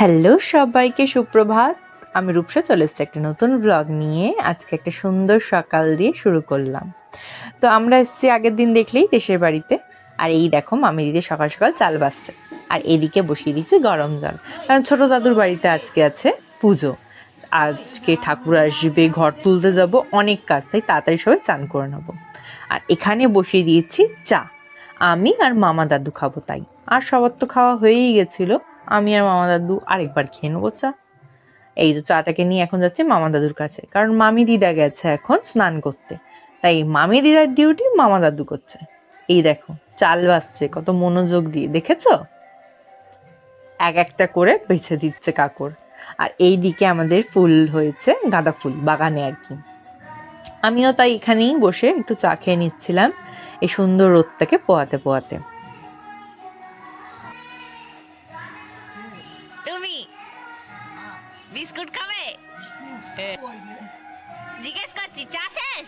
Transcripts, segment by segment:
Hello সবাইকে সুপ্রভাত। আমি রূপসা চলে এসেছি একটা নতুন ব্লগ নিয়ে। আজকে একটা সুন্দর সকাল দিয়ে শুরু করলাম। তো আমরা এসেছি আগের দিন দেখলেই দেশের বাড়িতে। আর এই দেখো মামি দিদি সকাল সকাল চাল বাসছে, আর এদিকে বসিয়ে দিয়েছি গরম জল, কারণ ছোট দাদুর বাড়িতে আজকে আছে পুজো। আজকে ঠাকুর আসবে, ঘর তুলতে যাব, অনেক কাজ, তাই তাড়াতাড়ি সবাই চান করে নেবো। আর এখানে বসিয়ে দিয়েছি চা। আমি আর মামা দাদু খাবো তাই, আর সবার তো খাওয়া হয়েই গেছিলো। আমি আর মামা দাদু আরেকবার খেয়ে নেবো চা। এই যে চাটাকে নিয়ে এখন যাচ্ছি মামা দাদুর কাছে, কারণ মামি দিদা গেছে এখন স্নান করতে, তাই মামি দিদার ডিউটি মামা দাদু করছে। এই দেখো চাল বাসছে কত মনোযোগ দিয়ে, দেখেছো? এক একটা করে বেছে দিচ্ছে কাকর। আর এই দিকে আমাদের ফুল হয়েছে, গাঁদা ফুল বাগানে আর কি। আমিও তাই এখানেই বসে একটু চা খেয়ে নিচ্ছিলাম এই সুন্দর রোদটাকে পোয়াতে পোয়াতে। তুমি বিস্কুট খাবে? জিজ্ঞেস করছি চা শেষ?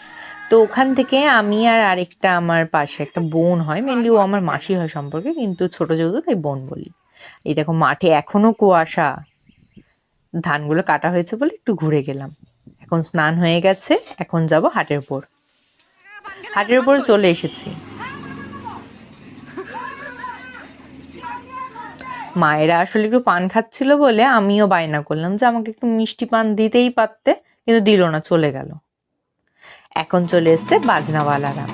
তো ওখান থেকে আমি আর আরেকটা আমার পাশে একটা বোন হয়, মেনলি ও আমার মাসি হয় সম্পর্কে, কিন্তু ছোট যেহেতু তাই বোন বলি। এই দেখো মাঠে এখনো কুয়াশা, ধানগুলো কাটা হয়েছে বলে একটু ঘুরে গেলাম। এখন স্নান হয়ে গেছে, এখন যাব হাটের উপর। হাটের উপর চলে এসেছি। মায়েরা আসলে একটু পান খাচ্ছিল বলে আমিও বায়না করলাম যে আমাকে একটু মিষ্টি পান দিতেই পারতে, কিন্তু দিল না, চলে গেল। এখন চলে এসছে বাজনাওয়ালারা।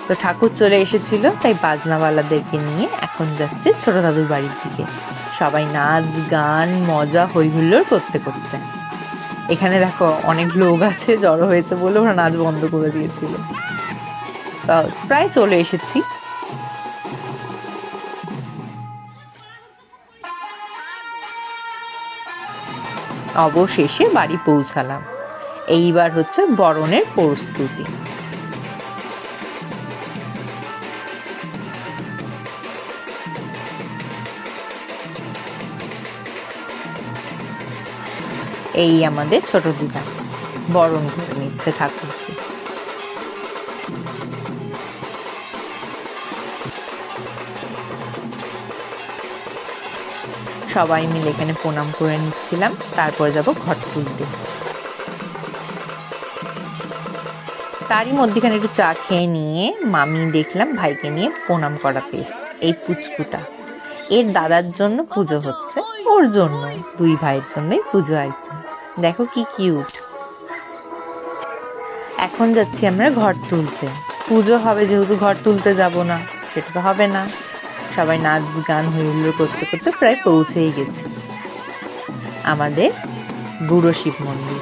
তো ঠাকুর চলে এসেছিল, তাই বাজনাওয়ালাদেরকে নিয়ে এখন যাচ্ছে ছোট দাদুর বাড়ির দিকে। সবাই নাচ গান মজা হই হুল্লোড় করতে করতে। এখানে দেখো অনেক লোক আছে, জড়ো হয়েছে বলে ওরা নাচ বন্ধ করে দিয়েছিল। প্রায় চলে এসেছি। অবশেষে বাড়ি পৌঁছালাম। এইবার হচ্ছে বরণের প্রস্তুতি। এই আমাদের ছোট দিদা বরণ করে নিচ্ছে ঠাকুরকে। সবাই মিলে এখানে প্রণাম করে নিচ্ছিলাম, তারপর যাব ঘট তুলতে। তারই মধ্যেখানে একটু চা খেয়ে নিয়ে মামি দেখলাম ভাইকে নিয়ে প্রণাম করাতে এসছে। এই পুচকুটা, এর দাদার জন্য পুজো হচ্ছে, ওর জন্য, দুই ভাইয়ের জন্যই পুজো আর কি। দেখো কি কিউট। এখন যাচ্ছি আমরা ঘর তুলতে। পুজো হবে যেহেতু ঘর তুলতে যাব না সেটা তো হবে না। সবাই নাচ গান হই হুল্লোড় করতে করতে প্রায় পৌঁছেই গেছি আমাদের বুড়ো শিব মন্দির।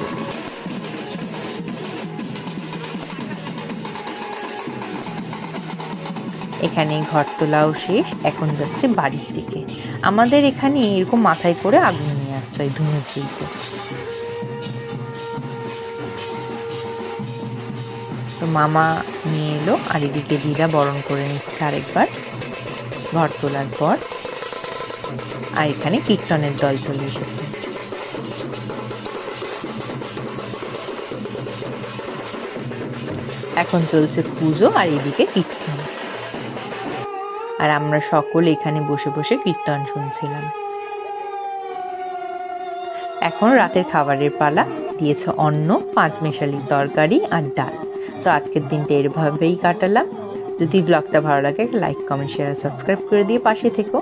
এখানে ঘর তোলাও শেষ, এখন যাচ্ছে বাড়ির দিকে। আমাদের এখানে এরকম মাথায় করে আগুন নিয়ে আসতে হয় ধুনুর জুইতে। তো মামা নিয়ে এলো, আর এদিকে দিদা বরণ করে নিচ্ছে আরেকবার ঘর তোলার পর। আর এখানে কীর্তনের দল চলে এসেছে। এখন চলছে পুজো আর এদিকে কীর্তন, আর আমরা সকলে এখানে বসে বসে কীর্তন শুনছিলাম। এখন রাতের খাবারের পালা। দিয়েছে অন্ন, 5 মেশালির তরকারি আর ডাল। তো আজকের দিনটা এরভাবেই কাটালাম। যদি ব্লগটা ভালো লাগে লাইক কমেন্ট শেয়ার সাবস্ক্রাইব করে দিয়ে পাশে থেকো।